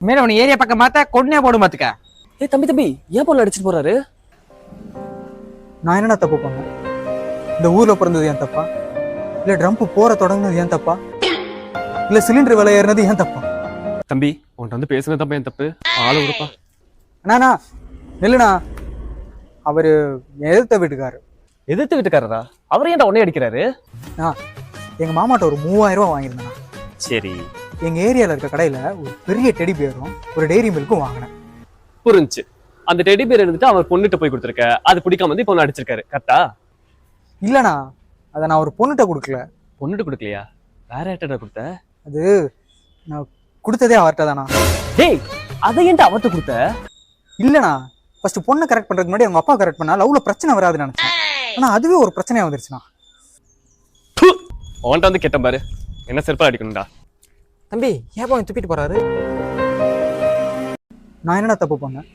மேல உன ஏரியா பக்கம் பார்த்தா கொன்னே போடும் பாத்துக்க. ஏய் தம்பி ஏன் பொண்ணு அடிச்சிட்டு போறாரு? நான் என்னடா தப்பு பண்ணேன்? இந்த ஊர்ல பிறந்தது ஏன் தப்பா? இல்ல ட்ரம்ப் போற தொடங்குனது ஏன் தப்பா? இல்ல சிலிண்டர் விலை ஏறினது ஏன் தப்பா? தம்பி உன்கிட்ட வந்து பேசுனது தப்பா என் தப்பு? ஆளு விடுப்பா. அண்ணா நெல்லுண்ணா, அவரு எதிர்த்த வீட்டுக்காரு. எதிர்த்து வீட்டுக்காரரா? அவர் ஏன்டா உன்னை அடிக்கிறாரு? எங்க மாமாட்ட ஒரு 3000 ரூபாய் வாங்கியிருந்தேன். சரி எங்க ஏரியால இருக்க கடையில ஒரு பெரிய டெடி பேரும் ஒரு டெய்ரி மில்க்கும் வாங்கினேன். புரிஞ்சு. அந்த டெடி பேர் இருந்துட்டு அவர் பொண்ணுகிட்ட போய் கொடுத்துருக்க, அது பிடிக்காம வந்து இப்போ அடிச்சிருக்காரு, கரெக்டா? இல்லண்ணா, அதை நான் ஒரு பொண்ணுகிட்ட கொடுக்கல. பொண்ணுட்டு கொடுக்கலையா? வேற யார்கிட்ட கொடுத்த? அது நான் கொடுத்ததே அவர்கிட்ட தானா. டேய் அதை ஏன்டா அவர்கிட்ட கொடுத்த? இல்லண்ணா, ஃபர்ஸ்ட் பொண்ணை கரெக்ட் பண்றதுக்கு முன்னாடி அவங்க அப்பா கரெக்ட் பண்ணா லவ்ல பிரச்சனை வராதுன்னு நினைச்சேன். ஆனா அதுவே ஒரு பிரச்சனையா வந்துருச்சுண்ணா. அவன்கிட்ட வந்து கேட்டேன் பாரு, என்ன செருப்பா அடிக்கணும்டா. தம்பி ஏன் துப்பிட்டு போறாரு? நான் என்னடா தப்பு பண்ணேன்?